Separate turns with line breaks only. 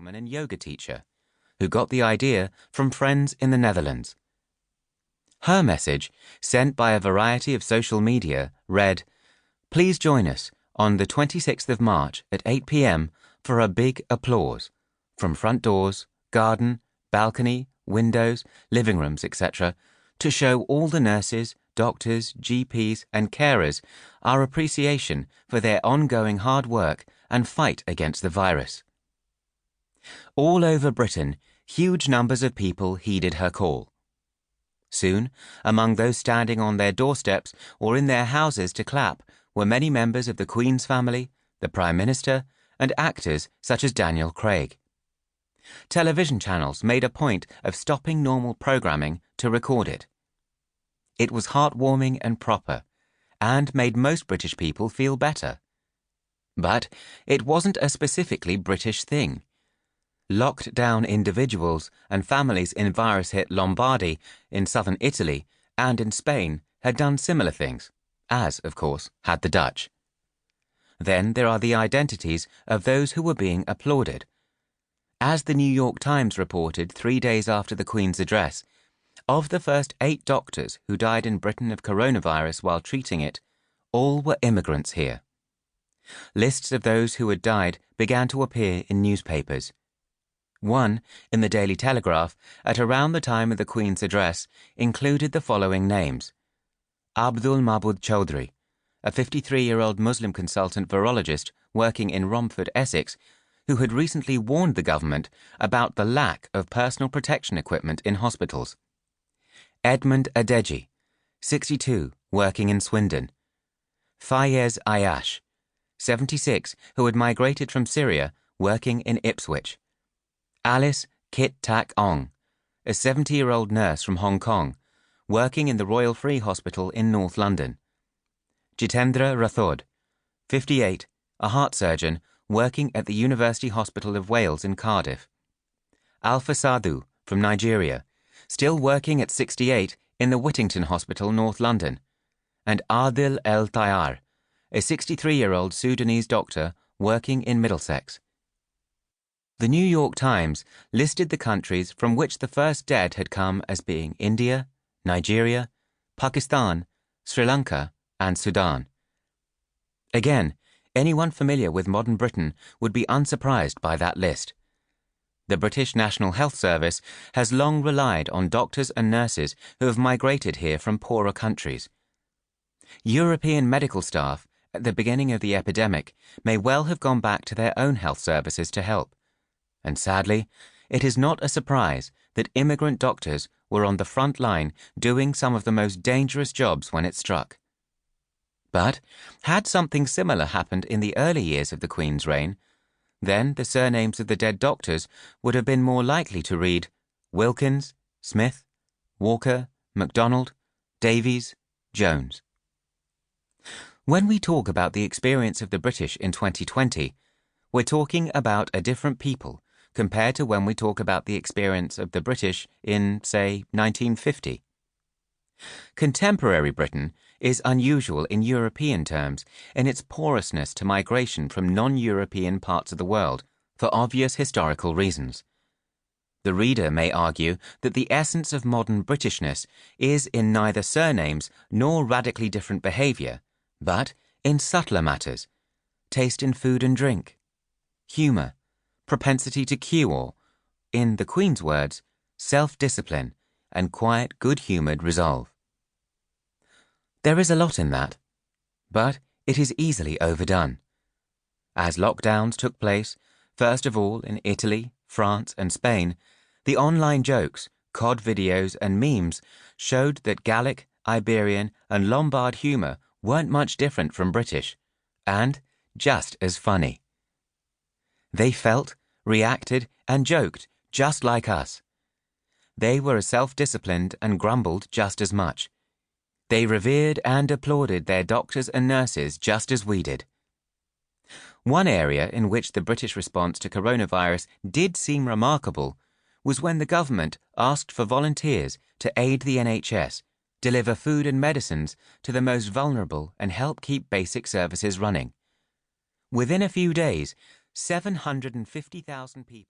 businesswoman and yoga teacher who got the idea from friends in the Netherlands. Her message, sent by a variety of social media, read, "Please join us on the 26th of March at 8 p.m. for a big applause from front doors, garden, balcony, windows, living rooms, etc., to show all the nurses, doctors, GPs, and carers our appreciation for their ongoing hard work and fight against the virus." All over Britain, huge numbers of people heeded her call. Soon, among those standing on their doorsteps or in their houses to clap were many members of the Queen's family, the Prime Minister, and actors such as Daniel Craig. Television channels made a point of stopping normal programming to record it. It was heartwarming and proper, and made most British people feel better. But it wasn't a specifically British thing. Locked down individuals and families in virus-hit Lombardy, in southern Italy, and in Spain had done similar things, as, of course, had the Dutch. Then there are the identities of those who were being applauded. As the New York Times reported 3 days after the Queen's address, of the first 8 doctors who died in Britain of coronavirus while treating it, all were immigrants here. Lists of those who had died began to appear in newspapers. One, in the Daily Telegraph, at around the time of the Queen's address, included the following names: Abdul Mahbud Chaudhry, a 53-year-old Muslim consultant virologist working in Romford, Essex, who had recently warned the government about the lack of personal protection equipment in hospitals. Edmund Adeji, 62, working in Swindon. Fayez Ayash, 76, who had migrated from Syria, working in Ipswich. Alice Kit Tak Ong, a 70-year-old nurse from Hong Kong, working in the Royal Free Hospital in North London. Jitendra Rathod, 58, a heart surgeon, working at the University Hospital of Wales in Cardiff. Alpha Sadhu, from Nigeria, still working at 68 in the Whittington Hospital, North London. And Adil El Tayar, a 63-year-old Sudanese doctor working in Middlesex. The New York Times listed the countries from which the first dead had come as being India, Nigeria, Pakistan, Sri Lanka, and Sudan. Again, anyone familiar with modern Britain would be unsurprised by that list. The British National Health Service has long relied on doctors and nurses who have migrated here from poorer countries. European medical staff, at the beginning of the epidemic, may well have gone back to their own health services to help. And sadly, it is not a surprise that immigrant doctors were on the front line doing some of the most dangerous jobs when it struck. But had something similar happened in the early years of the Queen's reign, then the surnames of the dead doctors would have been more likely to read Wilkins, Smith, Walker, MacDonald, Davies, Jones. When we talk about the experience of the British in 2020, we're talking about a different people compared to when we talk about the experience of the British in, say, 1950. Contemporary Britain is unusual in European terms in its porousness to migration from non-European parts of the world for obvious historical reasons. The reader may argue that the essence of modern Britishness is in neither surnames nor radically different behaviour, but in subtler matters: taste in food and drink, humour, propensity to queue, or, in the Queen's words, self-discipline and quiet, good-humoured resolve. There is a lot in that, but it is easily overdone. As lockdowns took place, first of all in Italy, France, and Spain, the online jokes, cod videos, and memes showed that Gallic, Iberian, and Lombard humour weren't much different from British, and just as funny. They felt, reacted, and joked just like us. They were as self-disciplined and grumbled just as much. They revered and applauded their doctors and nurses just as we did. One area in which the British response to coronavirus did seem remarkable was when the government asked for volunteers to aid the NHS, deliver food and medicines to the most vulnerable, and help keep basic services running. Within a few days, 750,000 people